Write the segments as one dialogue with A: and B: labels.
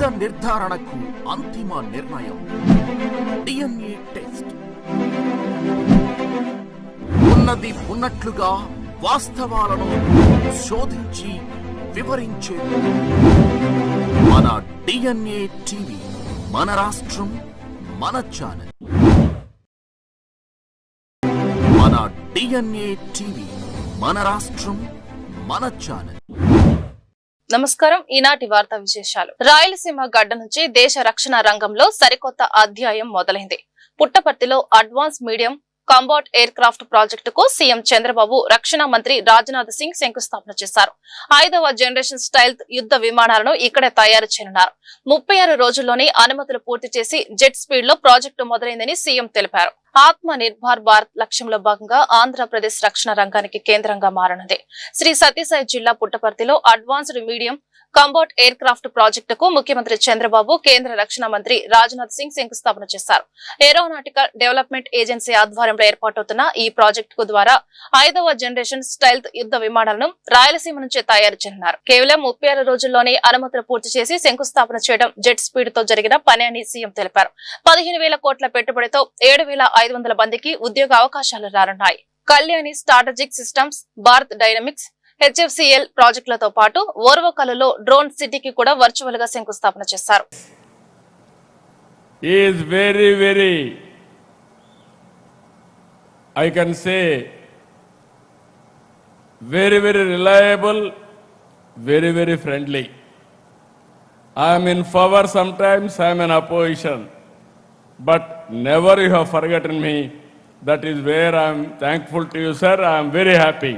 A: నిజ నిర్ధారణకు అంతిమ నిర్ణయం DNA టెస్ట్. ఉన్నది ఉన్నట్లుగా వాస్తవాలను శోధించి వివరించే మన DNA టీవీ, మన రాష్ట్రం మన ఛానల్. మన DNA టీవీ, మన రాష్ట్రం మన ఛానల్.
B: నమస్కారం. ఈనాటి వార్తా విశేషాలు. రాయలసీమ గడ్డ నుంచి దేశ రక్షణ రంగంలో సరికొత్త అధ్యాయం మొదలైంది. పుట్టపర్తిలో advance medium combat aircraft ప్రాజెక్టుకు సీఎం చంద్రబాబు, రక్షణ మంత్రి రాజ్నాథ్ సింగ్ శంకుస్థాపన చేశారు. 5వ జనరేషన్ స్టైల్ యుద్ధ విమానాలను ఇక్కడే తయారు చేయనున్నారు. 36 రోజుల్లోనే అనుమతులు పూర్తి చేసి జెట్ స్పీడ్ లో ప్రాజెక్టు మొదలైందని సీఎం తెలిపారు. ఆత్మ నిర్భర్ భారత్ లక్ష్యంలో భాగంగా ఆంధ్రప్రదేశ్ రక్షణ రంగానికి కేంద్రంగా మారనుంది. శ్రీ సత్యసాయి జిల్లా పుట్టపర్తిలో advanced medium combat aircraft ప్రాజెక్టుకు ముఖ్యమంత్రి చంద్రబాబు, కేంద్ర రక్షణ మంత్రి రాజ్నాథ్ సింగ్ శంకుస్థాపన చేశారు. ఏరోనాటికల్ డెవలప్మెంట్ ఏజెన్సీ ఆధ్వర్యంలో ఏర్పాటవుతున్న ఈ ప్రాజెక్టు ద్వారా 5వ జనరేషన్ స్టైల్ యుద్ధ విమానాలను రాయలసీమ నుంచే తయారు చేయనున్నారు. కేవలం 36 రోజుల్లోనే అనుమతులు పూర్తి చేసి శంకుస్థాపన చేయడం జెట్ స్పీడ్ తో జరిగిన పని అని సీఎం తెలిపారు. 15,000 కోట్ల పెట్టుబడితో 7,500 మందికి ఉద్యోగ అవకాశాలు రానున్నాయి. Kalyani strategic systems, Bharat dynamics, HFCL ప్రాజెక్టులతో పాటు ఓర్వకల్లో డ్రోన్ సిటీకి కూడా వర్చువల్ గా శంకుస్థాపన చేశారు.
C: I can say very reliable, very friendly. I am in favor sometimes, I am in opposition, but never you have forgotten me. That is where I am thankful to you, sir. I am very happy.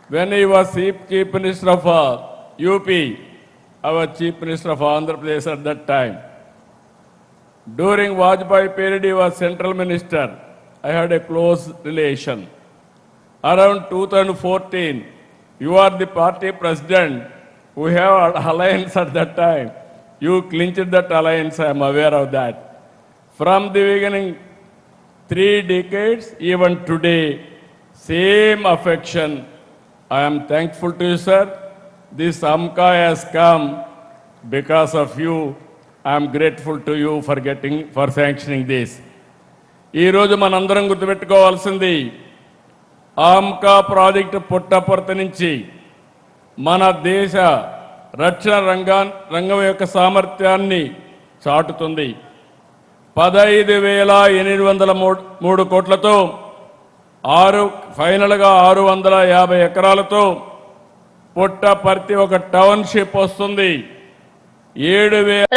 C: When he was Chief Minister of UP, our Chief Minister of Andhra Pradesh at that time, during Vajpayee period he was Central Minister. I had a close relation. Around 2014, you are the party president. We have an alliance at that time. You clinched that alliance, I am aware of that. From the beginning, 3 decades, even today, same affection. I am thankful to you, sir. This AMCA has come because of you. I am grateful to you for sanctioning this. ఈ రోజు మనందరం గుర్తుపెట్టుకోవాల్సింది, AMCA project Puttaparthi నుంచి మన దేశ రక్షణ రంగం యొక్క సామర్థ్యాన్ని చాటుతుంది. 15,803 కోట్లతో ఫైనల్గా 650 ఎకరాలతో పుట్టపర్తి ఒక టౌన్షిప్ వస్తుంది.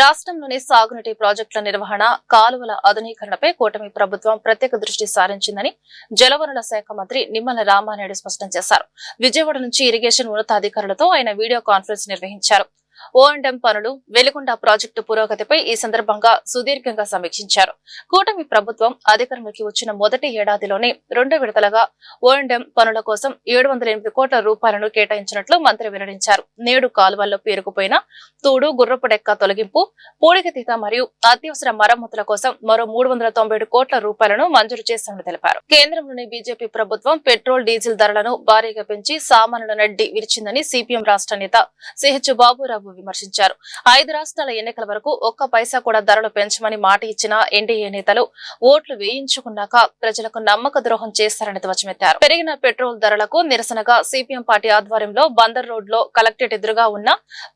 B: రాష్ట్రంలోని సాగునీటి ప్రాజెక్టుల నిర్వహణ, కాలువల ఆధునీకరణపై కూటమి ప్రభుత్వం ప్రత్యేక దృష్టి సారించిందని జలవనరుల శాఖ మంత్రి నిమ్మల రామానాయుడు స్పష్టం చేశారు. విజయవాడ నుంచి ఇరిగేషన్ ఉన్నతాధికారులతో ఆయన వీడియో కాన్ఫరెన్స్ నిర్వహించారు. O&M పనులు, వెలిగొండ ప్రాజెక్టు పురోగతిపై ఈ సందర్భంగా సుదీర్ఘంగా సమీక్షించారు. కూటమి ప్రభుత్వం అధికారంలోకి వచ్చిన మొదటి ఏడాదిలోనే 2 విడతలుగా O&M పనుల కోసం 708 కోట్ల రూపాయలను కేటాయించినట్లు మంత్రి వెల్లడించారు. నేడు కాలువల్లో పేరుకుపోయిన తూడు, గుర్రపు డెక్క తొలగింపు, పూడికతీత మరియు అత్యవసర మరమ్మతుల కోసం మరో 397 కోట్ల రూపాయలను మంజూరు చేశామని తెలిపారు. కేంద్రంలోని బీజేపీ ప్రభుత్వం పెట్రోల్, డీజిల్ ధరలను భారీగా పెంచి సామాన్యుల నడ్డి విరిచిందని సిపిఎం రాష్ట్ర నేత సిహెచ్ బాబురావు విమర్శించారు. 5 రాష్ట్రాల ఎన్నికల వరకు ఒక్క పైసా కూడా ధరలు పెంచమని మాట ఇచ్చిన ఎన్డీఏ నేతలు ఓట్లు వేయించుకున్నాక ప్రజలకు నమ్మక ద్రోహం చేస్తారని ధ్వజమెత్తారు. పెరిగిన పెట్రోల్ ధరలకు నిరసనగా సిపిఎం పార్టీ ఆధ్వర్యంలో బందర్ రోడ్ లో కలెక్టరేట్ ఎదురుగా ఉన్న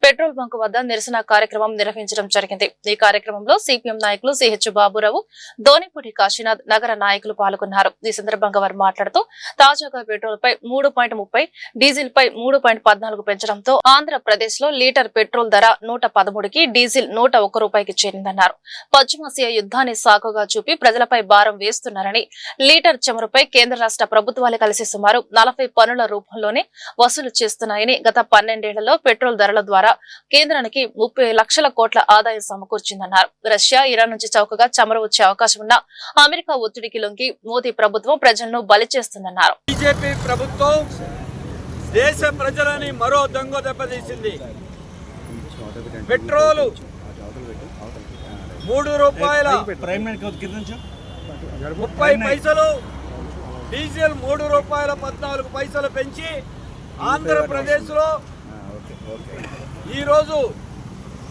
B: పెట్రోల్ బంక్ వద్ద నిరసన కార్యక్రమం నిర్వహించడం జరిగింది. ఈ కార్యక్రమంలో సిపిఎం నాయకులు సిహెచ్ బాబురావు, ధోనిపూడి కాశీనాథ్, నగర నాయకులు పాల్గొన్నారు. ఈ సందర్భంగా వారు మాట్లాడుతూ తాజాగా పెట్రోల్ పై 3.30, డీజిల్ పై 3.14 పెంచడంతో ఆంధ్రప్రదేశ్ లో లీటర్ పెట్రోల్ ధర 113కి, డీజిల్ 101 రూపాయికి చేరిందన్నారు. పశ్చిమాసియా యుద్ధాన్ని సాకుగా చూపి ప్రజలపై భారం వేస్తున్నారని, లీటర్ చమురుపై కేంద్ర రాష్ట్ర ప్రభుత్వాలు కలిసి సుమారు 40 పన్నుల రూపంలోనే వసూలు చేస్తున్నాయని, గత 12 ఏళ్లలో పెట్రోల్ ధరల ద్వారా కేంద్రానికి 30 లక్షల కోట్ల ఆదాయం సమకూర్చిందన్నారు. రష్యా, ఇరాన్ నుంచి చౌకగా చమురు వచ్చే అవకాశం ఉన్న అమెరికా ఒత్తిడికి లొంగి మోదీ ప్రభుత్వం ప్రజలను బలి చేస్తుందన్నారు.
D: బీజేపీ ప్రభుత్వం దేశ ప్రజలని మరో దొంగ దెబ్బతీసింది. పెట్రోలు 3 రూపాయల 30 పైసలు, డీజిల్ 3 రూపాయల 14 పైసలు పెంచి ఆంధ్రప్రదేశ్లో ఈరోజు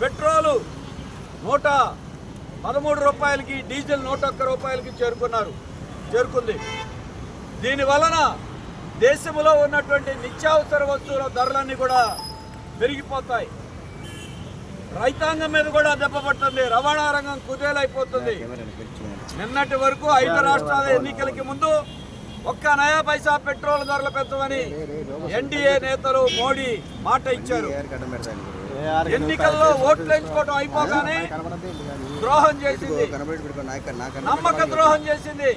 D: పెట్రోలు 113 రూపాయలకి, డీజిల్ 101 రూపాయలకి చేరుకుంది. దీని వలన దేశంలో ఉన్నటువంటి నిత్యావసర వస్తువుల ధరలన్నీ కూడా పెరిగిపోతాయి. రైతాంగం మీద కూడా దెబ్బ పడుతుంది. రవాణా రంగం కుదేలైపోతుంది. నిన్నటి వరకు 5 రాష్ట్రాల ఎన్నికలకి ముందు ఒక్క నయా పైసా పెట్రోల్ ధరలు పెంచమని ఎన్డీఏ నేతలు మోడీ మాట ఇచ్చారు. ఎన్నికల్లో ఓట్లు ఎంచుకోవడం అయిపోగానే ద్రోహం చేసింది, నమ్మక ద్రోహం చేసింది.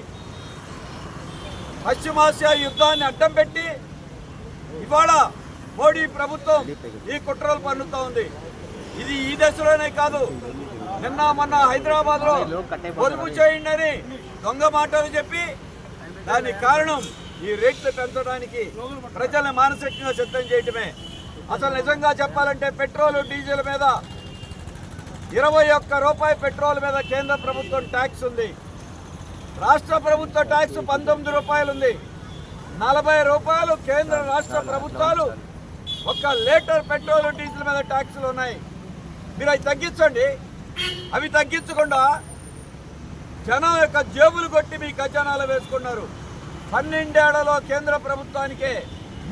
D: పశ్చిమాసియా యుద్ధాన్ని అడ్డం పెట్టి ఇవాళ మోడీ ప్రభుత్వం ఈ కుట్రలు పన్నుతూ ఉంది. ఇది ఈ దశలోనే కాదు, నిన్న మొన్న హైదరాబాద్ లో పొదుపు చేయండి అని దొంగ మాటలు చెప్పి దానికి కారణం ఈ రేట్లు పెంచడానికి ప్రజల్ని మానసికంగా సిద్ధం చేయటమే. అసలు నిజంగా చెప్పాలంటే పెట్రోల్ డీజిల్ మీద 21 రూపాయి పెట్రోల్ మీద కేంద్ర ప్రభుత్వం ట్యాక్స్ ఉంది. రాష్ట్ర ప్రభుత్వ ట్యాక్స్ 19 రూపాయలు ఉంది. 40 రూపాయలు కేంద్ర రాష్ట్ర ప్రభుత్వాలు ఒక లీటర్ పెట్రోల్ డీజిల్ మీద ట్యాక్సులు ఉన్నాయి. మీరు అవి తగ్గించండి. అవి తగ్గించకుండా జనం యొక్క జేబులు కొట్టి మీ ఖజానాలు వేసుకున్నారు. 12 ఏళ్లలో కేంద్ర ప్రభుత్వానికే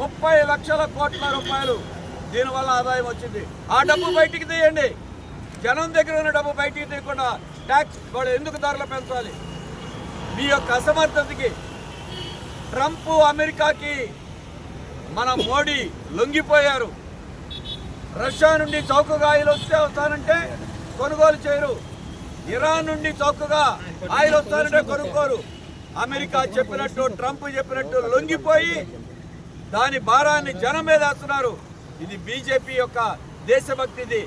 D: 30 లక్షల కోట్ల రూపాయలు దీనివల్ల ఆదాయం వచ్చింది. ఆ డబ్బు బయటికి తీయండి. జనం దగ్గర ఉన్న డబ్బు బయటికి తీయకుండా ట్యాక్స్ వాళ్ళు ఎందుకు ధరలు పెంచాలి? మీ యొక్క అసమర్థతకి ట్రంప్, అమెరికాకి మన మోడీ లొంగిపోయారు. రష్యా నుండి చౌకగా ఆయిల్ వస్తానంటే కొనుగోలు చేయరు. ఇరాన్ నుండి చౌకగా ఆయిల్ వస్తానంటే కొనుక్కోరు. అమెరికా చెప్పినట్టు, ట్రంప్ చెప్పినట్టు లొంగిపోయి దాని భారాన్ని జనం మీద వేస్తున్నారు. ఇది బీజేపీ యొక్క దేశభక్తిది.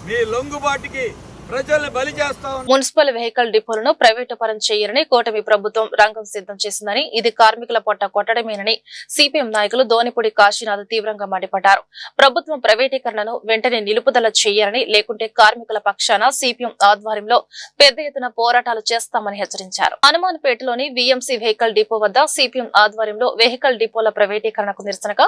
D: మీ లొంగుబాటుకి ప్రజల్ని బలి చేస్తాం.
B: మున్సిపల్ వెహికల్ డిపోలను ప్రైవేటు పరం చేయరని కూటమి ప్రభుత్వం రంగం సిద్ధం చేసిందని, ఇది కార్మికుల పొట్ట కొట్టడమేనని సిపిఎం నాయకులు దోనిపూడి కాశీనాథ్ తీవ్రంగా మండిపడ్డారు. ప్రభుత్వం ప్రైవేటీకరణను వెంటనే నిలుపుదల చేయరని, లేకుంటే కార్మికుల పక్షాన సిపిఎం ఆధ్వర్యంలో పెద్ద ఎత్తున పోరాటాలు చేస్తామని హెచ్చరించారు. హనుమాన్పేటలోని విఎంసీ వెహికల్ డిపో వద్ద సిపిఎం ఆధ్వర్యంలో వెహికల్ డిపోల ప్రైవేటీకరణకు నిరసనగా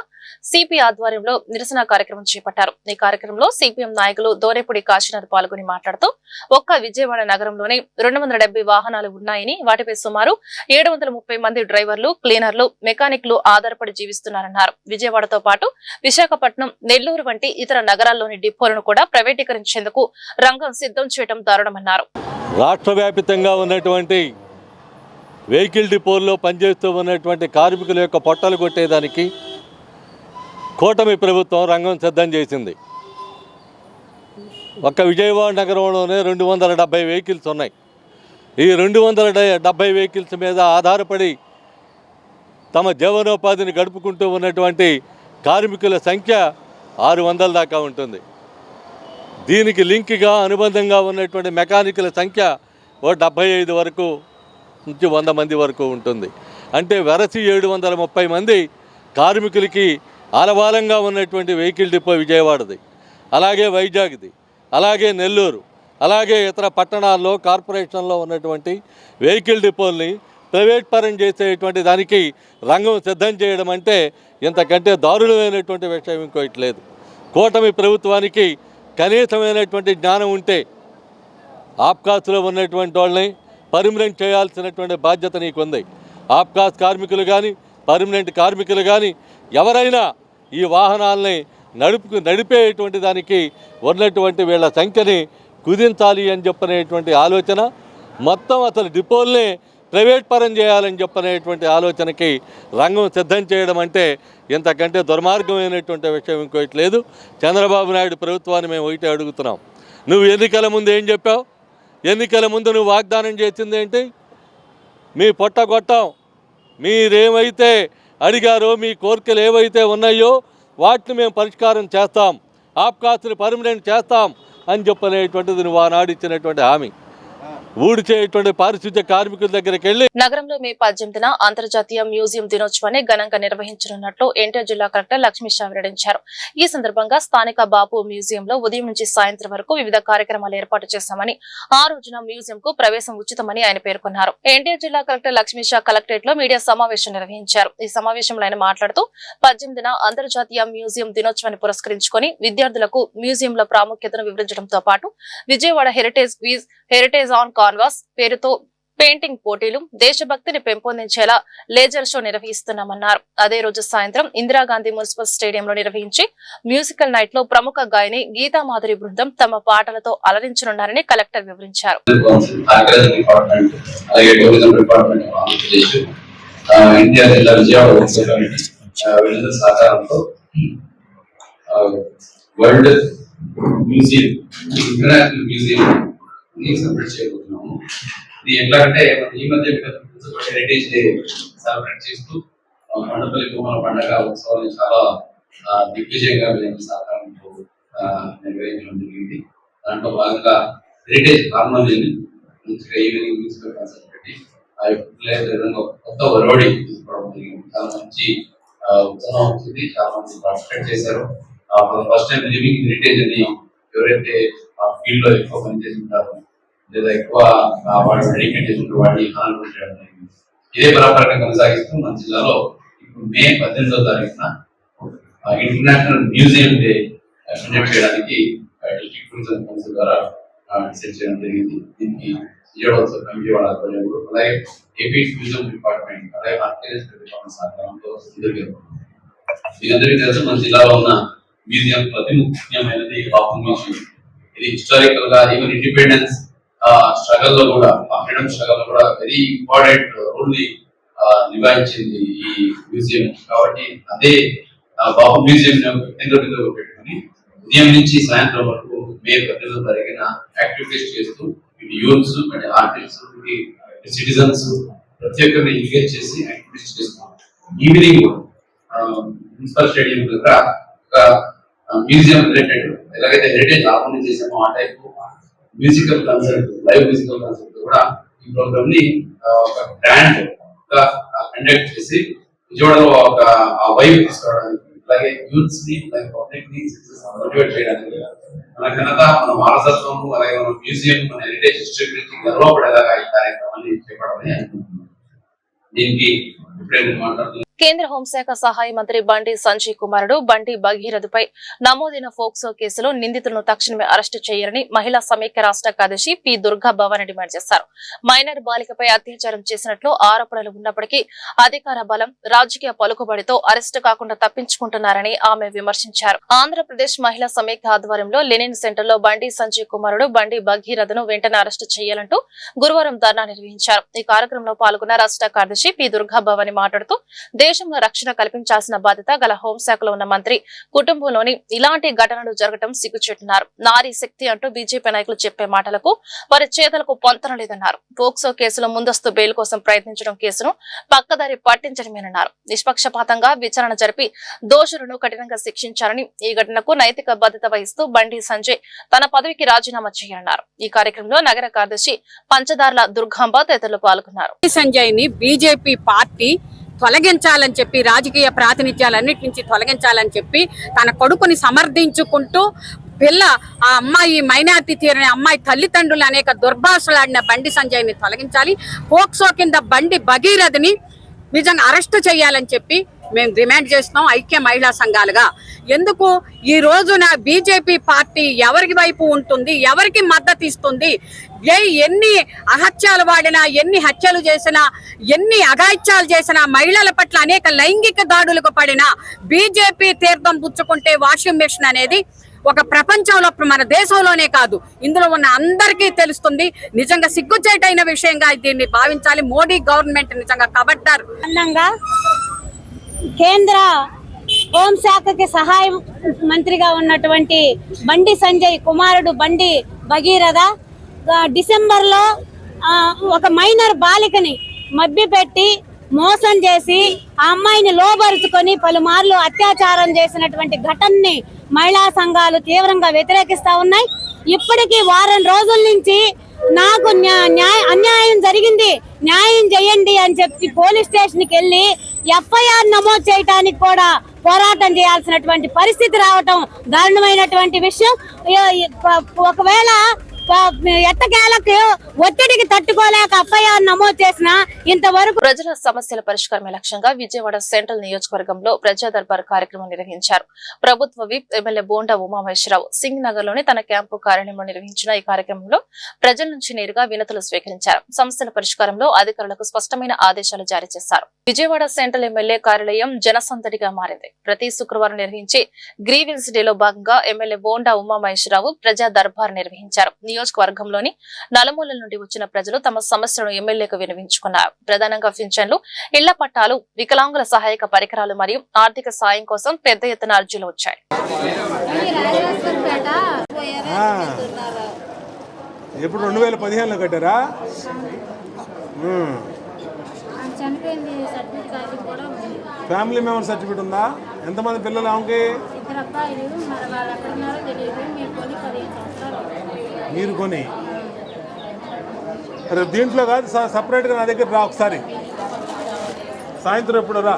B: సిపి ఆధ్వర్యంలో నిరసన కార్యక్రమం చేపట్టారు. ఈ కార్యక్రమంలో సిపిఎం నాయకులు దోనిపూడి కాశీనాథ్ పాల్గొని మాట్లాడుతూ ఒక్క విజయవాడ నగరంలోనే 270 వాహనాలు ఉన్నాయని, వాటిపై సుమారు 730 మంది డ్రైవర్లు, క్లీనర్లు, మెకానిక్లు ఆధారపడి జీవిస్తున్నారన్నారు. విజయవాడతో పాటు విశాఖపట్నం, నెల్లూరు వంటి ఇతర నగరాల్లోని డిపోలను కూడా ప్రైవేటీకరించేందుకు రంగం సిద్ధం చేయడం దారుణమన్నారు.
E: రాష్ట్ర వ్యాప్తంగా ఉన్నటువంటి వెహికల్ డిపోల్లో పనిచేస్తూ ఉన్నటువంటి కార్మికుల యొక్క పొట్టలు కొట్టేదానికి కూటమి ప్రభుత్వం రంగం సిద్ధం చేసింది. ఒక్క విజయవాడ నగరంలోనే 270 వెహికల్స్ ఉన్నాయి. ఈ 270 వెహికల్స్ మీద ఆధారపడి తమ జీవనోపాధిని గడుపుకుంటూ ఉన్నటువంటి కార్మికుల సంఖ్య 600 దాకా ఉంటుంది. దీనికి లింక్గా అనుబంధంగా ఉన్నటువంటి మెకానికుల సంఖ్య 75 వరకు నుంచి 100 మంది వరకు ఉంటుంది. అంటే వెరసి 730 మంది కార్మికులకి ఆలవాలంగా ఉన్నటువంటి వెహికల్ డిపో విజయవాడది, అలాగే వైజాగ్ది, అలాగే నెల్లూరు, అలాగే ఇతర పట్టణాల్లో కార్పొరేషన్లో ఉన్నటువంటి వెహికల్ డిపోల్ని ప్రైవేట్ పరం చేసేటువంటి దానికి రంగం సిద్ధం చేయడం అంటే ఇంతకంటే దారుణమైనటువంటి విషయం ఇంకోటి లేదు. కూటమి ప్రభుత్వానికి కనీసమైనటువంటి జ్ఞానం ఉంటే ఆప్కాస్లో ఉన్నటువంటి వాళ్ళని పర్మనెంట్ చేయాల్సినటువంటి బాధ్యత నీకుంది. ఆప్కాస్ కార్మికులు కానీ, పర్మనెంట్ కార్మికులు కానీ ఎవరైనా ఈ వాహనాలని నడిపేటువంటి దానికి ఉన్నటువంటి వీళ్ళ సంఖ్యని కుదించాలి అని చెప్పనేటువంటి ఆలోచన, మొత్తం అసలు డిపోల్ని ప్రైవేట్ పరం చేయాలని చెప్పనేటువంటి ఆలోచనకి రంగం సిద్ధం చేయడం అంటే ఇంతకంటే దుర్మార్గమైనటువంటి విషయం ఇంకోటి లేదు. చంద్రబాబు నాయుడు ప్రభుత్వాన్ని మేము ఒకటే అడుగుతున్నాం. నువ్వు ఎన్నికల ముందు ఏం చెప్పావు? ఎన్నికల ముందు నువ్వు వాగ్దానం చేసింది ఏంటి? మీ పొట్టగొట్టాం, మీరేమైతే అడిగారో, మీ కోరికలు ఏవైతే ఉన్నాయో వాటిని మేము పరిష్కారం చేస్తాం, ఆప్కాస్ని పర్మనెంట్ చేస్తాం అని చెప్పనేటువంటిది నువ్వు ఆనాడు ఇచ్చినటువంటి హామీ. ఊడిచేటువంటి పారిశుద్ధ్య కార్మికుల దగ్గరికి వెళ్ళి
B: నగరంలో మే 18న అంతర్జాతీయ మ్యూజియం దినోత్సవాన్ని ఘనంగా నిర్వహించనున్నట్లు ఎన్టీఆర్ జిల్లా కలెక్టర్ లక్ష్మీ షా వెల్లడించారు. ఈ సందర్భంగా స్థానిక బాపు మ్యూజియంలో ఉదయం నుంచి సాయంత్రం వరకు వివిధ కార్యక్రమాలు ఏర్పాటు చేశామని, ఆ రోజున మ్యూజియం కు ప్రవేశం ఉచితమని ఆయన పేర్కొన్నారు. ఎన్టీఆర్ జిల్లా కలెక్టర్ లక్ష్మీ షా కలెక్టరేట్ లో మీడియా సమావేశం నిర్వహించారు. ఈ సమావేశంలో ఆయన మాట్లాడుతూ 18న అంతర్జాతీయ మ్యూజియం దినోత్సవాన్ని పురస్కరించుకొని విద్యార్థులకు మ్యూజియంల ప్రాముఖ్యతను వివరించడంతో పాటు Vijayawada heritage quiz, heritage on canvas పేరుతో పెయింటింగ్ పోటీలు, దేశభక్తిని పెంపొందించేలా లేజర్ షో నిర్వహిస్తున్నామన్నారు. అదే రోజు సాయంత్రం ఇందిరాగాంధీ మున్సిపల్ స్టేడియంలో నిర్వహించి మ్యూజికల్ నైట్ లో ప్రముఖ గాయని గీతా మాధురి బృందం తమ పాటలతో అలరించనున్నారని కలెక్టర్ వివరించారు.
F: ఇది ఎట్లా అంటే ఈ మధ్య హెరిటేజ్ డే సెలబ్రేట్ చేస్తూ కొండపల్లి బొమ్మల పండుగ ఉత్సవాన్ని చాలా దిగ్విజయంగా సహకారంతో నిర్వహించడం జరిగింది. దాంట్లో భాగంగా హెరిటేజ్ హార్మోనియన్ ఈవినింగ్ మ్యూజికల్ కాన్సర్ట్ పెట్టి కొత్త ఒరవడి తీసుకోవడం జరిగింది. చాలా మంచి ఉత్సాహం వచ్చింది, చాలా మంది పార్టిసిపేట్ చేశారు. ఫస్ట్ టైం లివింగ్ హెరిటేజ్ అని ఎవరైతే ఆ ఫీల్డ్ లో ఎక్కువ పనిచేసి ఉంటారో లేదా ఎక్కువ వాళ్ళు డెడికేట్ చేస్తుంటారు వాటిని హానర్ చేయడం జరిగింది. ఇదే పరంపరగా కొనసాగిస్తూ మన జిల్లాలో ఇప్పుడు మే 18వ తారీఖున ఇంటర్నేషనల్ మ్యూజియం డే కండక్ట్ చేయడానికి డిస్ట్రిక్ట్ టూరిజం కౌన్సిల్ ద్వారా డిసైడ్ చేయడం జరిగింది. దీనికి విజయవాడ ఆధ్వర్యంలో అలాగే ఏపీ టూరిజం డిపార్ట్మెంట్ అలాగే ఆర్కిటెక్చర్ డిపార్ట్మెంట్ సహకారంతో మీకందరికీ తెలుసు మన జిల్లాలో ఉన్న మ్యూజియం అతి ముఖ్యమైనది బాపు మ్యూజియం. ఇది హిస్టారికల్ గా ఈవెన్ ఇండిపెండెన్స్ స్ట్రగల్ లో కూడా ఫ్రీడమ్ స్ట్రగల్ లో కూడా వెరీ ఇంపార్టెంట్ రోల్ ని నిభాయించింది ఈ మ్యూజియం. కాబట్టి అదే బాపు మ్యూజియం కేంద్ర బిందువుగా పెట్టుకుని ఉదయం నుంచి సాయంత్రం వరకు మే 18వ తారీఖున యాక్టివిటీస్ చేస్తూ ఇటు యూత్స్ అంటే ఆర్టిస్ట్స్ సిటిజన్స్ ప్రతి ఒక్కరిని ఎంగేజ్ చేసి యాక్టివిటీస్ చేస్తున్నాం. ఈవినింగ్ మున్సిపల్ స్టేడియం దగ్గర ఒక మ్యూజియం రిలేటెడ్ ఎలాగైతే హెరిటేజ్ ఆర్గనైజ్ చేసామో ఆ type musical concert, live musical concert కూడా ఈ ప్రోగ్రామ్ ని ఒక గ్రాండ్ గా కండక్ట్ చేసి విజయవాడలో ఒక వైబ్ తీసుకురావడానికి అలాగే యూత్స్ ని పబ్లిక్ ని మోటివేట్ చేయడానికి మన ఘనత, మన వారసత్వము అలాగే మన మ్యూజియం, మన హెరిటేజ్ హిస్టరీ గురించి గర్వపడేలాగా ఈ కార్యక్రమాన్ని చేపడాలని అనుకుంటున్నాను. దీనికి ఇప్పుడే మాట్లాడుతున్నాను.
B: కేంద్ర హోంశాఖ సహాయ మంత్రి బండి సంజయ్ కుమారుడు బండి భగీరథపై నమోదైన ఫోక్సో కేసులో నిందితులను తక్షణమే అరెస్టు చేయాలని మహిళా సమైక్య రాష్ట్ర కార్యదర్శి పి దుర్గా భవాని డిమాండ్ చేశారు. మైనర్ బాలికపై అత్యాచారం చేసినట్లు ఆరోపణలు ఉన్నప్పటికీ అధికార బలం, రాజకీయ పలుకుబడితో అరెస్టు కాకుండా తప్పించుకుంటున్నారని ఆమె విమర్శించారు. ఆంధ్రప్రదేశ్ మహిళా సమైక్య ఆధ్వర్యంలో లెనిన్ సెంటర్ లో బండి సంజయ్ కుమారుడు బండి భగీరథను వెంటనే అరెస్టు చేయాలంటూ గురువారం ధర్నా నిర్వహించారు. ఈ కార్యక్రమంలో పాల్గొన్న రాష్ట్ర కార్యదర్శి పి దుర్గా భవాని మాట్లాడుతూ దేశంలో రక్షణ కల్పించాల్సిన బాధ్యత గల హోంశాఖలో ఉన్న మంత్రి కుటుంబంలోని ఇలాంటి ఘటనలు జరగడం సిగ్గుచేటున్నారు. నారీ శక్తి అంటూ బీజేపీ నాయకులు చెప్పే మాటలకు వారి చేతలకు పొంతన లేదన్నారు. పోక్సో కేసులో ముందస్తు బెయిల్ కోసం ప్రయత్నించడం కేసును పక్కదారి పట్టించడమేనన్నారు. నిష్పక్షపాతంగా విచారణ జరిపి దోషులను కఠినంగా శిక్షించాలని, ఈ ఘటనకు నైతిక బాధ్యత వహిస్తూ బండి సంజయ్ తన పదవికి రాజీనామా చేయాలన్నారు. ఈ కార్యక్రమంలో నగర కార్యదర్శి పంచదార్ల దుర్గాంబ తదితరులు పాల్గొన్నారు.
G: సంజయ్ ని బీజేపీ పార్టీ తొలగించాలని చెప్పి, రాజకీయ ప్రాతినిధ్యాలన్నిటి నుంచి తొలగించాలని చెప్పి తన కొడుకుని సమర్థించుకుంటూ ఆ అమ్మాయి మైనార్టీ తీరని అమ్మాయి తల్లిదండ్రులు అనేక దుర్భాషలాడిన బండి సంజయ్ ని తొలగించాలి. పోక్సో కింద బండి భగీరథని నిజంగా అరెస్టు చేయాలని చెప్పి మేము డిమాండ్ చేస్తున్నాం ఐక్య మహిళా సంఘాలుగా. ఎందుకు ఈ రోజున బీజేపీ పార్టీ ఎవరికి వైపు ఉంటుంది, ఎవరికి మద్దతు ఇస్తుంది? ఎన్ని అహత్యాలు వాడినా, ఎన్ని హత్యలు చేసినా, ఎన్ని అఘాయిత్యాలు చేసినా, మహిళల పట్ల అనేక లైంగిక దాడులకు పడినా బీజేపీ తీర్థం పుచ్చుకుంటే వాషింగ్ మెషిన్ అనేది ఒక ప్రపంచంలో, మన దేశంలోనే కాదు ఇందులో ఉన్న అందరికీ తెలుస్తుంది. నిజంగా సిగ్గుచేటైన విషయంగా దీన్ని భావించాలి. మోడీ గవర్నమెంట్ నిజంగా కబడ్డారు.
H: కేంద్ర హోంశాఖకి సహాయ మంత్రిగా ఉన్నటువంటి బండి సంజయ్ కుమారుడు బండి భగీరథ డిసెంబర్లో ఒక మైనర్ బాలికని మభ్యపెట్టి మోసం చేసి ఆ అమ్మాయిని లోబరుచుకొని పలుమార్లు అత్యాచారం చేసినటువంటి ఘటనని మహిళా సంఘాలు తీవ్రంగా వ్యతిరేకిస్తా ఉన్నాయి. ఇప్పటికీ వారం రోజుల నుంచి నాకు అన్యాయం జరిగింది, న్యాయం చేయండి అని చెప్పి పోలీస్ స్టేషన్ కి వెళ్ళి ఎఫ్ఐఆర్ నమోదు చేయడానికి కూడా పోరాటం చేయాల్సినటువంటి పరిస్థితి రావటం దారుణమైనటువంటి విషయం. ఒకవేళ ఎట్టకేలకు ఒత్తిడికి తట్టుకోలేక ఎఫ్ఐఆర్ నమోదు చేసిన ఇంతవరకు.
B: ప్రజల సమస్యల పరిష్కారమే లక్ష్యంగా విజయవాడ సెంట్రల్ నియోజకవర్గంలో ప్రజా దర్బార్ కార్యక్రమం నిర్వహించారు. ప్రభుత్వ విప్ ఎమ్మెల్యే బోండా ఉమామహేశ్వరరావు సింగ్ నగర్ లోని తన క్యాంపు కార్యాలయంలో నిర్వహించిన ఈ కార్యక్రమంలో ప్రజల నుంచి నేరుగా వినతులు స్వీకరించారు. సమస్యల పరిష్కారంలో అధికారులకు స్పష్టమైన ఆదేశాలు జారీ చేశారు. విజయవాడ సెంట్రల్ ఎమ్మెల్యే కార్యాలయం జనసందడిగా మారింది. ప్రతి శుక్రవారం నిర్వహించే గ్రీవెన్స్ డేలో భాగంగా ఎమ్మెల్యే బోండా ఉమామహేశ్వరరావు ప్రజా దర్బార్ నిర్వహించారు. నియోజకవర్గంలోని నలుమూలల నుండి వచ్చిన ప్రజలు తమ సమస్యలను ఎమ్మెల్యేకు విన్నవించుకున్నారు. ప్రధానంగా పింఛన్లు, ఇళ్ల పట్టాలు, వికలాంగుల సహాయక పరికరాలు మరియు ఆర్థిక సాయం కోసం పెద్ద ఎత్తున అర్జీలు వచ్చాయి.
I: ఎప్పుడు 2015లో కట్టారా? ఫ్యామిలీ మెంబర్ సర్టిఫికేట్ ఉందా? ఎంతమంది పిల్లలు ఆమెకి? మీరు కొని రేపు దీంట్లో కాదు, సపరేట్గా నా దగ్గర రా ఒకసారి, సాయంత్రం ఎప్పుడు రా.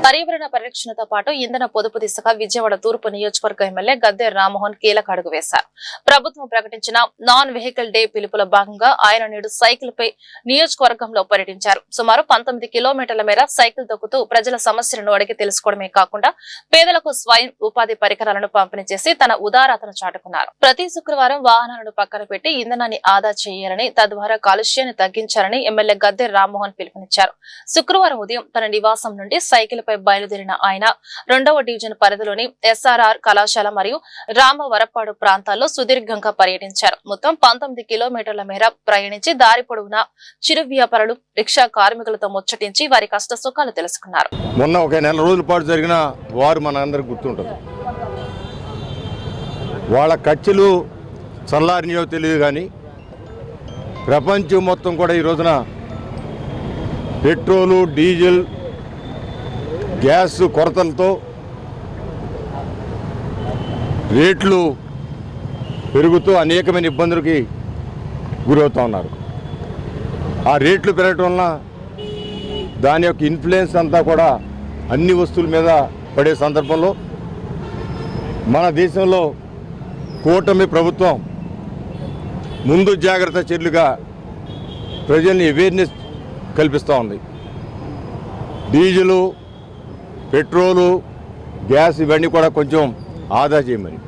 B: పర్యావరణ పరిరక్షణతో పాటు ఇంధన పొదుపు దిశగా విజయవాడ తూర్పు నియోజకవర్గ ఎమ్మెల్యే గద్దె రామ్మోహన్ కీలక అడుగు వేశారు. ప్రభుత్వం ప్రకటించిన నాన్ వెహికల్ డే పిలుపులో భాగంగా ఆయన నేడు సైకిల్ పై నియోజకవర్గంలో పర్యటించారు. సుమారు 19 కిలోమీటర్ల మేర సైకిల్ తొక్కుతూ ప్రజల సమస్యలను అడిగి తెలుసుకోవడమే కాకుండా పేదలకు స్వయం ఉపాధి పరికరాలను పంపిణీ చేసి తన ఉదారతను చాటుకున్నారు. ప్రతి శుక్రవారం వాహనాలను పక్కన పెట్టి ఇంధనాన్ని ఆదా చేయాలని, తద్వారా కాలుష్యాన్ని తగ్గించాలని ఎమ్మెల్యే గద్దె రామ్మోహన్ పిలుపునిచ్చారు. శుక్రవారం ఉదయం తన నివాసం నుండి సైకిల్ పై బయలుదేరిన ఆయన 2వ డివిజన్ పరిధిలోని ఎస్ఆర్ఆర్ కళాశాల మరియు రామవరపాడు ప్రాంతాల్లో సుదీర్ఘంగా పర్యటించారు. మొత్తం 19 కిలోమీటర్ల మేర ప్రయాణించి దారి పొడవునా చిరు వ్యాపారులు, రిక్షా కార్మికులతో ముచ్చటించి వారి కష్ట సుఖాలు తెలుసుకున్నారు.
J: మొన్న ఒక నెల రోజుల పాటు జరిగిన వారు మన అందరికి గుర్తుంటుంది. వాళ్ళ కచ్చులు చల్లారినయో తెలియదు కానీ ప్రపంచం మొత్తం కూడా ఈ రోజున పెట్రోలు, డీజిల్, గ్యాస్ కొరతలతో రేట్లు పెరుగుతూ అనేకమైన ఇబ్బందులకి గురవుతూ ఉన్నారు. ఆ రేట్లు పెరగటం వలన దాని యొక్క ఇన్ఫ్లుయెన్స్ అంతా కూడా అన్ని వస్తువుల మీద పడే సందర్భంలో మన దేశంలో కూటమి ప్రభుత్వం ముందు జాగ్రత్త చర్యలుగా ప్రజల్ని అవేర్నెస్ కల్పిస్తూ ఉంది. డీజిలు, పెట్రోలు, గ్యాస్ ఇవన్నీ కూడా కొంచెం ఆదా చేయమని.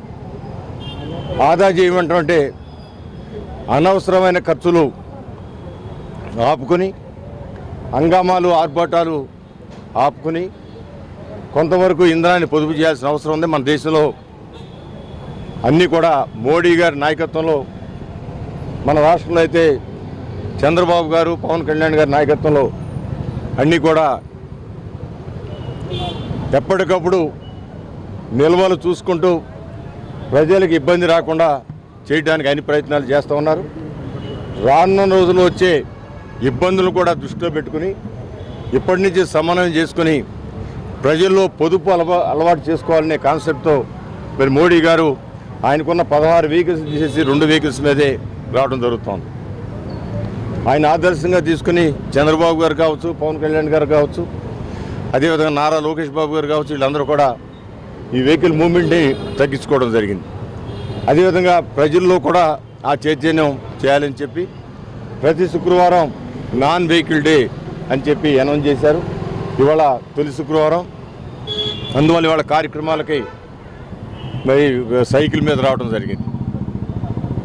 J: ఆదా చేయమంటే అనవసరమైన ఖర్చులు ఆపుకొని, హంగామాలు, ఆర్భాటాలు ఆపుకొని కొంతవరకు ఇంధనాన్ని పొదుపు చేయాల్సిన అవసరం ఉంది. మన దేశంలో అన్నీ కూడా మోడీ గారి నాయకత్వంలో, మన రాష్ట్రంలో అయితే చంద్రబాబు గారు, పవన్ కళ్యాణ్ గారి నాయకత్వంలో అన్నీ కూడా ఎప్పటికప్పుడు నిల్వలు చూసుకుంటూ ప్రజలకు ఇబ్బంది రాకుండా చేయడానికి అన్ని ప్రయత్నాలు చేస్తూ ఉన్నారు. రానున్న రోజుల్లో వచ్చే ఇబ్బందులు కూడా దృష్టిలో పెట్టుకుని ఇప్పటి నుంచి సమన్వయం చేసుకుని ప్రజల్లో పొదుపు అలవాటు చేసుకోవాలనే కాన్సెప్ట్తో మరి మోడీ గారు ఆయనకున్న 16 వెహికల్స్ తీసేసి 2 వెహికల్స్ మీదే రావడం జరుగుతోంది. ఆయన ఆదర్శంగా తీసుకుని చంద్రబాబు గారు కావచ్చు, పవన్ కళ్యాణ్ గారు కావచ్చు, అదేవిధంగా నారా లోకేష్ బాబు గారు కావచ్చు, వీళ్ళందరూ కూడా ఈ వెహికల్ మూవ్మెంట్ని తగ్గించుకోవడం జరిగింది. అదేవిధంగా ప్రజల్లో కూడా ఆ చైతన్యం చేయాలని చెప్పి ప్రతి శుక్రవారం నాన్ వెహికల్ డే అని చెప్పి అనౌన్స్ చేశారు. ఇవాళ తొలి శుక్రవారం, అందువల్ల ఇవాళ కార్యక్రమాలకి మరి సైకిల్ మీద రావడం జరిగింది.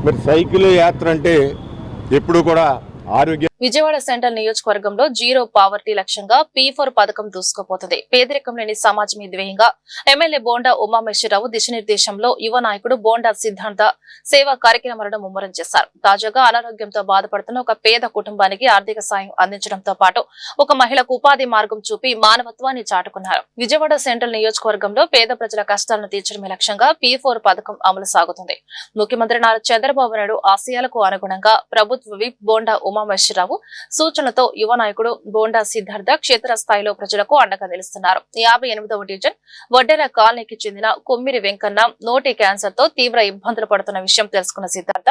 J: మరి సైకిల్ యాత్ర అంటే ఎప్పుడు కూడా ఆరోగ్య.
B: విజయవాడ సెంట్రల్ నియోజకవర్గంలో జీరో పావర్టీ లక్ష్యంగా P4 పథకం దూసుకుపోతుంది. పేదరికం లేని సమాజమే ధ్యేయంగా ఎమ్మెల్యే బోండా ఉమామహేశ్వరరావు దిశనిర్దేశంలో యువ నాయకుడు బోండా సిద్ధాంత సేవా కార్యక్రమాలను ముమ్మరం చేశారు. తాజాగా అనారోగ్యంతో బాధపడుతున్న ఒక పేద కుటుంబానికి ఆర్థిక సాయం అందించడంతో పాటు ఒక మహిళకు ఉపాధి మార్గం చూపి మానవత్వాన్ని చాటుకున్నారు. విజయవాడ సెంట్రల్ నియోజకవర్గంలో పేద ప్రజల కష్టాలను తీర్చడమే లక్ష్యంగా P4 పథకం అమలు సాగుతుంది. ముఖ్యమంత్రి నారా చంద్రబాబు నాయుడు ఆశయాలకు అనుగుణంగా ప్రభుత్వ విప్ బోండా ఉమామహేశ్వరరావు సూచనలతో యువ నాయకుడు బోండా సిద్ధార్థ క్షేత్రస్థాయిలో ప్రజలకు అండగా నిలుస్తున్నారు. 58వ డివిజన్ వడ్డెర కాలనీకి చెందిన కొమ్మిరి వెంకన్న నోటి క్యాన్సర్ తో తీవ్ర ఇబ్బందులు పడుతున్న విషయం తెలుసుకున్న సిద్ధార్థ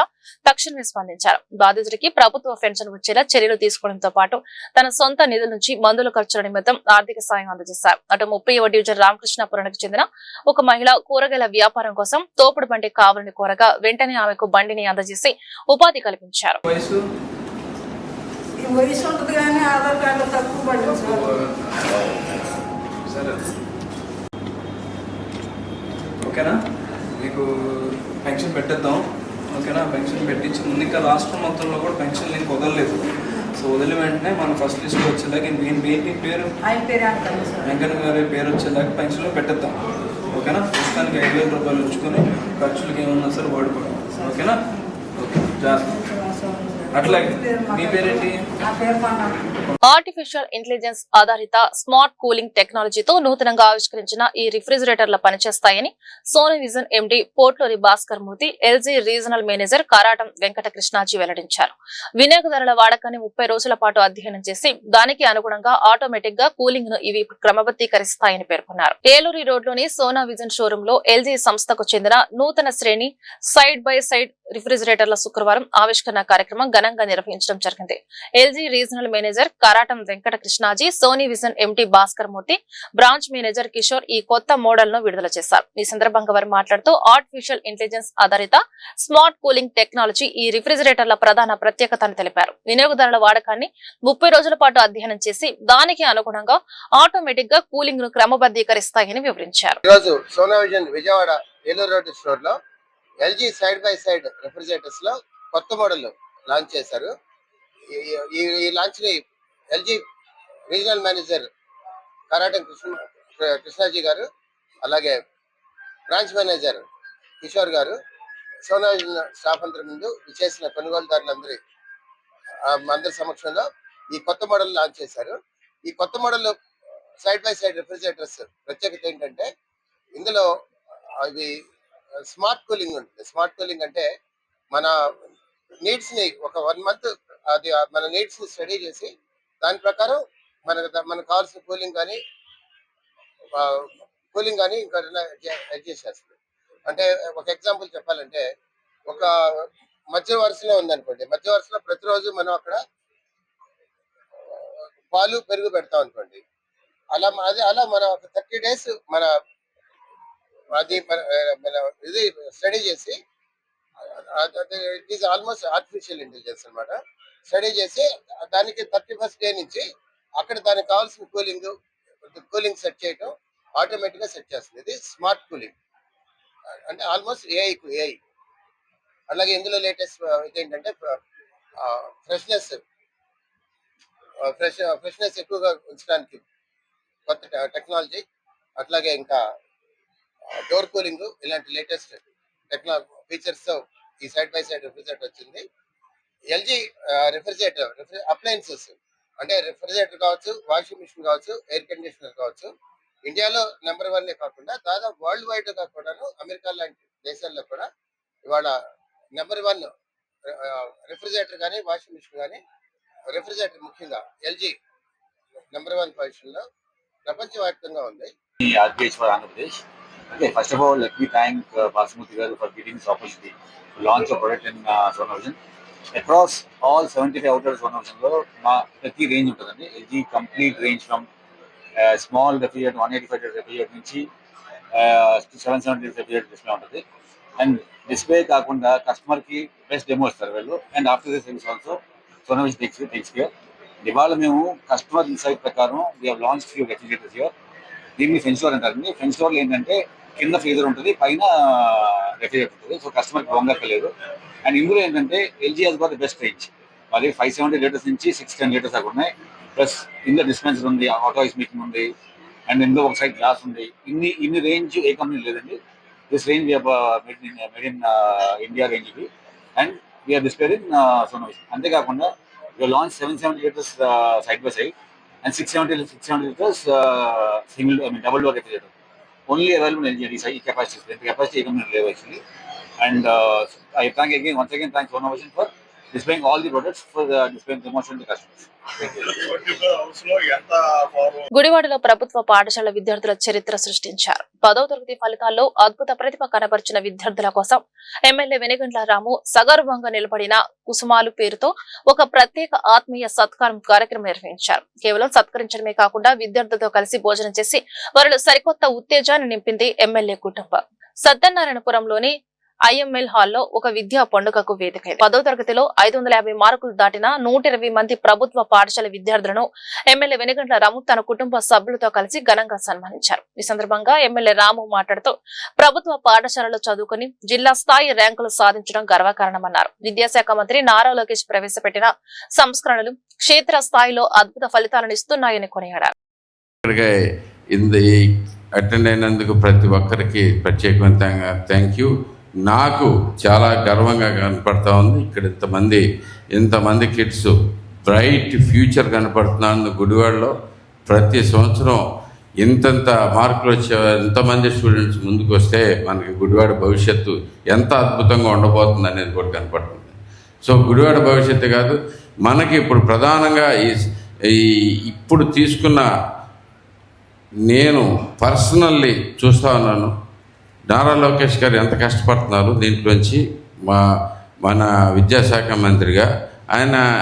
B: తక్షణమే స్పందించారు. బాధితుడికి ప్రభుత్వ పెన్షన్ వచ్చేలా చర్యలు తీసుకోవడంతో పాటు తన సొంత నిధుల నుంచి మందుల ఖర్చుల నిమిత్తం ఆర్థిక సాయం అందజేశారు. అటు 30వ డివిజన్ రామకృష్ణపురానికి చెందిన ఒక మహిళ కూరగాయల వ్యాపారం కోసం తోపుడు బండి కావాలని కోరగా వెంటనే ఆమెకు బండిని అందజేసి ఉపాధి కల్పించారు.
K: ఓకేనా, మీకు పెన్షన్ పెట్టేద్దాం. ఓకేనా, పెన్షన్ పెట్టించి ముందు ఇంకా రాష్ట్రం మొత్తంలో కూడా పెన్షన్ లింక్ వదలలేదు. సో వదిలి వెంటనే మన ఫస్ట్ లిస్ట్ వచ్చేలాగా మీ పేరు వెంకన్న గారి పేరు వచ్చేలాగా పెన్షన్లో పెట్టేద్దాం. ఓకేనా, ప్రస్తుతానికి 5,000 రూపాయలు ఉంచుకొని ఖర్చులకి ఏమన్నా సరే వాడుకోవడం. ఓకేనా, ఓకే చేస్తాం. అట్లాగే మీ పేరేంటి?
B: ఆర్టిఫిషియల్ ఇంటెలిజెన్స్ ఆధారిత స్మార్ట్ కూలింగ్ టెక్నాలజీతో నూతనంగా ఆవిష్కరించిన ఈ రిఫ్రిజిరేటర్లు పనిచేస్తాయని Sony Vision MD Potluri Bhaskar Murthy, LG regional manager Karatam Venkata Krishnaji వెల్లడించారు. వినియోగదారుల వాడకాన్ని 30 రోజుల పాటు అధ్యయనం చేసి దానికి అనుగుణంగా ఆటోమేటిక్ గా కూలింగ్ ను ఇవి క్రమబద్దీకరిస్తాయని పేర్కొన్నారు. ఏలూరు రోడ్లోని సోనా విజన్ షోరూమ్ లో ఎల్జీ సంస్థకు చెందిన నూతన శ్రేణి సైడ్ బై సైడ్ రిఫ్రిజిరేటర్ల శుక్రవారం ఆవిష్కరణ కార్యక్రమం ఘనంగా నిర్వహించడం జరిగింది. LG regional manager Karatam Venkata Krishnaji, Sony Vision MD Bhaskar Murthy, branch manager Kishore ఈ కొత్త మోడల్ ను విడుదల చేశారు. ఈ సందర్భంగా వారు మాట్లాడుతూ ఆర్టిఫిషియల్ ఇంటెలిజెన్స్ ఆధారిత స్మార్ట్ కూలింగ్ టెక్నాలజీ ఈ రిఫ్రిజిరేటర్ల ప్రధాన ప్రత్యేకత అని తెలిపారు. వినియోగదారుల వాడకాన్ని 30 రోజుల పాటు అధ్యయనం చేసి దానికి అనుగుణంగా ఆటోమేటిక్ గా కూలింగ్ ను క్రమబద్దీకరిస్తాయని వివరించారు.
L: Sona Vision Vijayawada Eluru road store లో LG side by side refrigerators లో కొత్త మోడల్ లాంచ్ చేశారు. ఈ లాంచ్ ని LG regional manager Karatam Krishnaji garu, అలాగే బ్రాంచ్ మేనేజర్ కిషోర్ గారు, సోనా స్టాఫ్ అందరి ముందు విచ్చేసిన కొనుగోలుదారులందరి సమక్షంలో ఈ కొత్త మోడల్ లాంచ్ చేశారు. ఈ కొత్త model side by side refrigerators ప్రత్యేకత ఏంటంటే ఇందులో ఇది స్మార్ట్ కూలింగ్ ఉంటుంది. స్మార్ట్ కూలింగ్ అంటే మన నీడ్స్ ని ఒక 1 month అది మన నీడ్స్ ని స్టడీ చేసి దాని ప్రకారం మనకు కావాల్సిన కూలింగ్ కానీ ఇంకా అడ్జస్ట్ చేస్తుంది. అంటే ఒక ఎగ్జాంపుల్ చెప్పాలంటే, ఒక మధ్య వరుసలో ఉందనుకోండి, మధ్య వరుసలో ప్రతిరోజు మనం అక్కడ పాలు పెరుగు పెడతాం అనుకోండి. అలా మనం ఒక 30 days ఇది స్టడీ చేసి, it is almost artificial intelligence అన్నమాట. స్టడీ చేసి దానికి 31st day నుంచి అక్కడ దానికి కావాల్సిన కూలింగ్ సెట్ చేయటం ఆటోమేటిక్ గా సెట్ చేస్తుంది. ఇది స్మార్ట్ కూలింగ్ అంటే ఆల్మోస్ట్ ఏఐ. అలాగే ఇందులో లేటెస్ట్ ఇదేంటంటే ఫ్రెష్నెస్ ఎక్కువగా ఉంచడానికి కొత్త టెక్నాలజీ, అట్లాగే ఇంకా డోర్ కూలింగ్, ఇలాంటి లేటెస్ట్ ఫీచర్స్ తో ఈ సైడ్ బై సైడ్ రిఫ్రిజిరేటర్ వచ్చింది. ఎల్జీ రిఫ్రిజిరేటర్ అప్లయన్సెస్ అంటే రిఫ్రిజిరేటర్ కావచ్చు, వాషింగ్ మిషన్ కావచ్చు, ఎయిర్ కండిషనర్ కావచ్చు, ఇండియాలో నెంబర్ 1 కాకుండా దాదాపు వరల్డ్ వైడ్ గా కూడాను అమెరికా లాంటి దేశాల్లో కూడా ఇవాళ నెంబర్ 1 రిఫ్రిజిరేటర్ కానీ వాషింగ్ మిషన్ కానీ, రిఫ్రిజిరేటర్ ముఖ్యంగా ఎల్జీ నెంబర్ 1 పొజిషన్ లో ప్రపంచవ్యాప్తంగా ఉంది.
M: Okay, first of all, let me thank Basmati Garu for giving this opportunity to launch a product in Sona Vision. Across all 75 outlets Sona Vision lo prati range untadandi. LG complete range from small refrigerator 185 liter refrigerator nunchi 770 liter refrigerator display untadi. And display kaakunda customer ki best demo istaru vellu. And after this service also Sona Vision takes care. Ivala memu customer insight prakaram we have launched few refrigerators here. దీన్ని fence door అంటారండి. Fence డోర్లో ఏంటంటే కింద freezer ఉంటుంది, పైన refrigerator ఉంటుంది. So కస్టమర్కి బొంగక్కలేదు. And ఇందులో ఏంటంటే LG has got the best range. అది 570 liters నుంచి 610 liters దాకా ఉన్నాయి. ప్లస్ ఇందులో డిస్పెన్సర్ ఉంది, ఆటో ఐస్ మేకింగ్ ఉంది, అండ్ ఇందులో ఒక సైడ్ గ్లాస్ ఉంది. ఇన్ని రేంజ్ ఏ కంపెనీ లేదండి. This range made in India range ఇది. And we are displayed in Sona Vision. అంతేకాకుండా we launched 770 liters side by side and 670 liters double door refrigerator. Only available in LG size capacity. The capacity is level actually. And I once again thank Sona Vision for displaying all the products for displaying promotion to customers. Thank you.
B: గుడివాడలో ప్రభుత్వ పాఠశాల విద్యార్థుల చరిత్ర సృష్టించారు. 10వ తరగతి ఫలితాల్లో అద్భుత ప్రతిభ కనబరిచిన విద్యార్థుల కోసం ఎమ్మెల్యే వెనిగండ్ల రాము సగర్వంగా నిలబడిన కుసుమాలు పేరుతో ఒక ప్రత్యేక ఆత్మీయ సత్కారం కార్యక్రమం నిర్వహించారు. కేవలం సత్కరించడమే కాకుండా విద్యార్థులతో కలిసి భోజనం చేసి వారిలో సరికొత్త ఉత్తేజాన్ని నింపింది ఎమ్మెల్యే కుటుంబం. సత్యనారాయణపురంలోని ఐఎంఎల్ హాల్లో ఒక విద్యా పండుగకు వేదికైంది. 10వ తరగతిలో 550 మార్కులు దాటిన 120 మంది ప్రభుత్వ పాఠశాల విద్యార్థులను ఎమ్మెల్యే వెనిగండ్ల రాము తన కుటుంబ సభ్యులతో కలిసి ఘనంగా సన్మానించారు. ఈ సందర్భంగా ఎమ్మెల్యే రాము మాట్లాడుతూ ప్రభుత్వ పాఠశాలలో చదువుకుని జిల్లా స్థాయి ర్యాంకులు సాధించడం గర్వకారణమన్నారు. విద్యాశాఖ మంత్రి నారా లోకేష్ ప్రవేశపెట్టిన సంస్కరణలు క్షేత్ర స్థాయిలో అద్భుత ఫలితాలను ఇస్తున్నాయని కొనియాడారు.
C: అటెండ్ అయినందుకు ప్రతి ఒక్కరికి ప్రత్యేకమైన థ్యాంక్ యూ. నాకు చాలా గర్వంగా కనపడతా ఉంది. ఇక్కడ ఇంతమంది కిడ్స్ బ్రైట్ ఫ్యూచర్ కనపడుతున్నాను. గుడివాడలో ప్రతి సంవత్సరం ఇంతంత మార్కులు వచ్చే ఎంతమంది స్టూడెంట్స్ ముందుకు వస్తే మనకి గుడివాడ భవిష్యత్తు ఎంత అద్భుతంగా ఉండబోతుంది అనేది కూడా కనపడుతుంది. సో గుడివాడ భవిష్యత్తు కాదు, మనకి ఇప్పుడు ప్రధానంగా ఇప్పుడు తీసుకున్న నేను పర్సనల్లీ చూస్తూ ఉన్నాను నారా లోకేష్ గారు ఎంత కష్టపడుతున్నారు. దీంట్లోంచి మన విద్యాశాఖ మంత్రిగా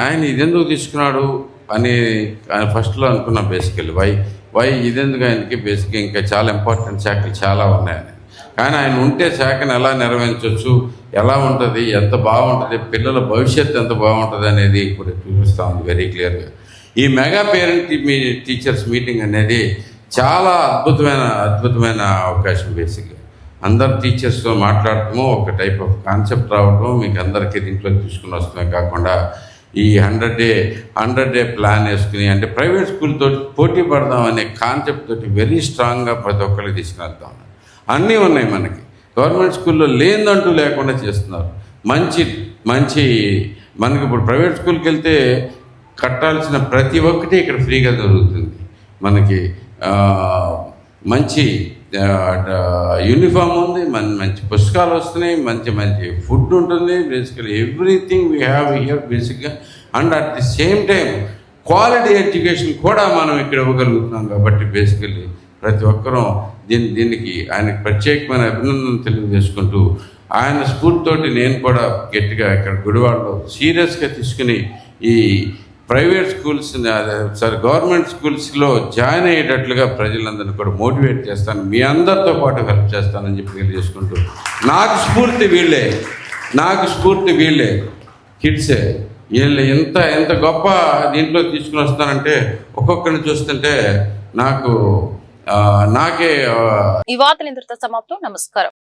C: ఆయన ఇదెందుకు తీసుకున్నాడు అని ఫస్ట్లో అనుకున్నాం. బేసికల్లీ వై ఇదెందుకు ఆయనకి బేసిక్గా ఇంకా చాలా ఇంపార్టెంట్ శాఖలు చాలా ఉన్నాయని. కానీ ఆయన ఉంటే శాఖను ఎలా నిర్వహించవచ్చు, ఎలా ఉంటుంది, ఎంత బాగుంటుంది, పిల్లల భవిష్యత్తు ఎంత బాగుంటుంది అనేది ఇప్పుడు చూపిస్తూ ఉంది వెరీ క్లియర్గా. ఈ మెగా పేరెంట్ టీచర్స్ మీటింగ్ అనేది చాలా అద్భుతమైన అవకాశం. బేసిక్గా అందరు టీచర్స్తో మాట్లాడటము, ఒక టైప్ ఆఫ్ కాన్సెప్ట్ రావటం, మీకు అందరికీ దీంట్లో తీసుకుని వస్తున్నాయి. కాకుండా ఈ 100 డే ప్లాన్ వేసుకుని అంటే ప్రైవేట్ స్కూల్ తోటి పోటీ పడదాం అనే కాన్సెప్ట్ తోటి వెరీ స్ట్రాంగ్గా ప్రతి ఒక్కరికి తీసుకువెళ్తాం. అన్నీ ఉన్నాయి మనకి. గవర్నమెంట్ స్కూల్లో లేదంటూ లేకుండా చేస్తున్నారు. మంచి మనకి ఇప్పుడు ప్రైవేట్ స్కూల్కి వెళ్తే కట్టాల్సిన ప్రతి ఒక్కటి ఇక్కడ ఫ్రీగా దొరుకుతుంది. మనకి మంచి యూనిఫామ్ ఉంది, మంచి పుస్తకాలు వస్తున్నాయి, మంచి ఫుడ్ ఉంటుంది. Basically everything we have here బేసిక్గా. And at the same time quality education కూడా మనం ఇక్కడ ఇవ్వగలుగుతున్నాం. కాబట్టి బేసికలీ ప్రతి ఒక్కరూ దీనికి ఆయనకు ప్రత్యేకమైన అభినందనలు తెలియజేసుకుంటూ ఆయన స్ఫూర్తితోటి నేను కూడా గట్టిగా ఇక్కడ గుడివాడలో సీరియస్గా తీసుకుని ఈ ప్రైవేట్ స్కూల్స్ గవర్నమెంట్ స్కూల్స్లో జాయిన్ అయ్యేటట్లుగా ప్రజలందరినీ కూడా మోటివేట్ చేస్తాను, మీ అందరితో పాటు హెల్ప్ చేస్తానని చెప్పి తెలియజేసుకుంటూ నాకు స్ఫూర్తి వీళ్ళే కిడ్సే. వీళ్ళు ఎంత గొప్ప దీంట్లో తీసుకుని వస్తానంటే ఒక్కొక్కరిని చూస్తుంటే నాకే.
B: ఈ వార్తలు ఇంతటితో సమాప్తం. నమస్కారం.